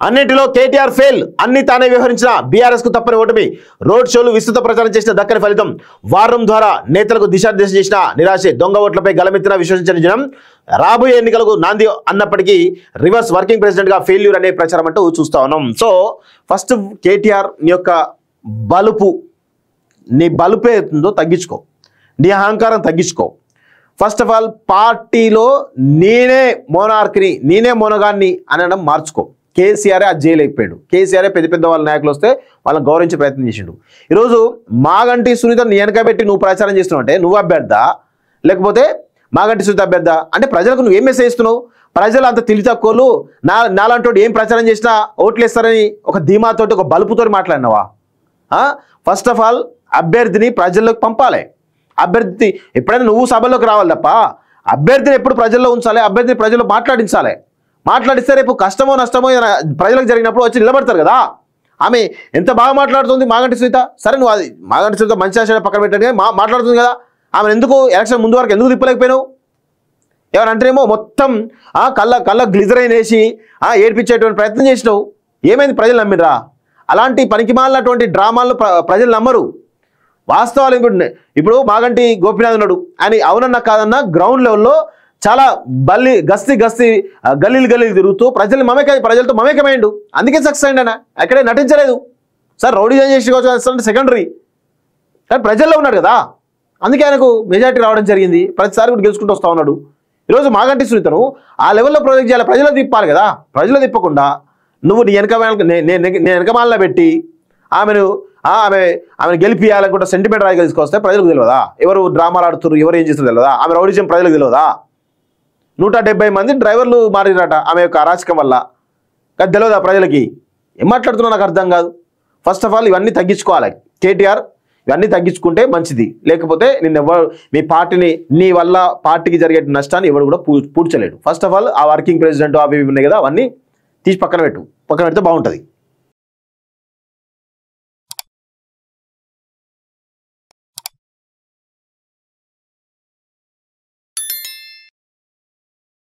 అన్నింటిలో కేటీఆర్ ఫెయిల్, అన్ని తానే వ్యవహరించిన బీఆర్ఎస్ కు తప్పని ఓటమి, రోడ్ షోలు విస్తృత ప్రచారం చేసిన దక్కని ఫలితం, వారం ద్వారా నేతలకు దిశానిర్దేశం చేసిన నిరాశే, దొంగ ఓట్లపై గలమెత్తిన విశ్వసించని జనం, రాబోయే ఎన్నికలకు నాంది అన్నప్పటికీ రివర్స్ వర్కింగ్ ప్రెసిడెంట్ గా ఫెయిల్యూర్ అనే ప్రచారం అంటూ చూస్తా ఉన్నాం. సో ఫస్ట్ కేటీఆర్ నీ యొక్క నీ బలుపే ఉందో తగ్గించుకో, నీ అహంకారం తగ్గించుకో. ఫస్ట్ ఆఫ్ ఆల్ పార్టీలో నేనే మోనార్క్ని, నేనే మోనగాన్ని అనడం మార్చుకో. కేసీఆర్ ఆ జైలు అయిపోయాడు. కేసీఆర్ పెద్ద పెద్ద వాళ్ళ నాయకులు వస్తే వాళ్ళని గౌరవించే ప్రయత్నం చేసిండు. ఈరోజు మాగంటి సునీత నీ వెనకబెట్టి నువ్వు ప్రచారం చేస్తున్నావు అంటే నువ్వు అభ్యర్థా లేకపోతే మాగంటి సునీత అభ్యర్థా? అంటే ప్రజలకు నువ్వు ఏం మెసేజ్ ఇస్తున్నావు? ప్రజలు అంత తెలివి తక్కువలు నాలంటోడు ఏం ప్రచారం చేసినా ఓట్లు వేస్తారని ఒక ధీమాతోటి ఒక బలుపుతో మాట్లాడినావా? ఫస్ట్ ఆఫ్ ఆల్ అభ్యర్థిని ప్రజల్లోకి పంపాలి. అభ్యర్థి ఎప్పుడైనా నువ్వు సభలోకి రావాలి తప్ప అభ్యర్థిని ఎప్పుడు ప్రజల్లో ఉంచాలి, అభ్యర్థిని ప్రజల్లో మాట్లాడించాలి. మాట్లాడిస్తే రేపు కష్టమో నష్టమో ప్రజలకు జరిగినప్పుడు వచ్చి నిలబడతారు కదా. ఆమె ఎంత బాగా మాట్లాడుతుంది మాగంటి సునీత. సరే నువ్వు అది మాగంటి సునీత మంచి ఆశ పక్కన పెట్టండి, మాట్లాడుతుంది కదా. ఆమెను ఎందుకు ఎలక్షన్ ముందు వరకు ఎందుకు తిప్పలేకపోయినావు? ఏమనంటేనేమో మొత్తం కళ్ళ గ్లిజరైన్ వేసి ఏడ్పించేటువంటి ప్రయత్నం చేసినావు. ఏమైంది? ప్రజలు నమ్మిరా? అలాంటి పనికిమాలినటువంటి డ్రామాలను ప్రజలు నమ్మరు. వాస్తవాలు ఇప్పుడు మాగంటి గోపీనాథ్ ఉన్నాడు, ఆయన అవునన్నా కాదన్నా గ్రౌండ్ లెవెల్లో చాలా గస్తీ గల్లీలు తిరుగుతూ ప్రజలతో మమేకమైండు. అందుకే సక్సెస్ అయింది. ఆయన అక్కడే నటించలేదు. సార్ రౌడీజం చేసి సెకండరీ, కానీ ప్రజల్లో ఉన్నాడు కదా, అందుకే ఆయనకు మెజారిటీ రావడం జరిగింది. ప్రతిసారి కూడా గెలుచుకుంటూ వస్తూ ఉన్నాడు. ఈరోజు మాగంటి సునీతను ఆ లెవెల్లో ప్రొజెక్ట్ చేయాలి, ప్రజలు తిప్పాలి కదా. ప్రజలు తిప్పకుండా నువ్వు నీ వెనకమాలలో పెట్టి ఆమెను గెలిపియాలనుకుంటే సెంటిమెంట్ రాయిగా తీసుకొస్తే ప్రజలకు తెలియదా? ఎవరు డ్రామాలు ఆడుతున్నారు, ఎవరు ఏం చేస్తారు తెలియదా? ఆమె రౌడీజం ప్రజలకు తెలియదా? 170 మంది డ్రైవర్లు మారినట ఆమె యొక్క అరాచకం వల్ల. అది తెలియదా ప్రజలకి? ఏం మాట్లాడుతున్నా నాకు అర్థం కాదు. ఫస్ట్ ఆఫ్ ఆల్ ఇవన్నీ తగ్గించుకోవాలి కేటీఆర్. ఇవన్నీ తగ్గించుకుంటే మంచిది. లేకపోతే మీ పార్టీని నీ వల్ల పార్టీకి జరిగే నష్టాన్ని ఎవరు కూడా పూడ్చలేడు. ఫస్ట్ ఆఫ్ ఆల్ ఆ వర్కింగ్ ప్రెసిడెంట్ అవి ఉన్నాయి కదా, అవన్నీ తీసి పక్కన పెడితే బాగుంటుంది.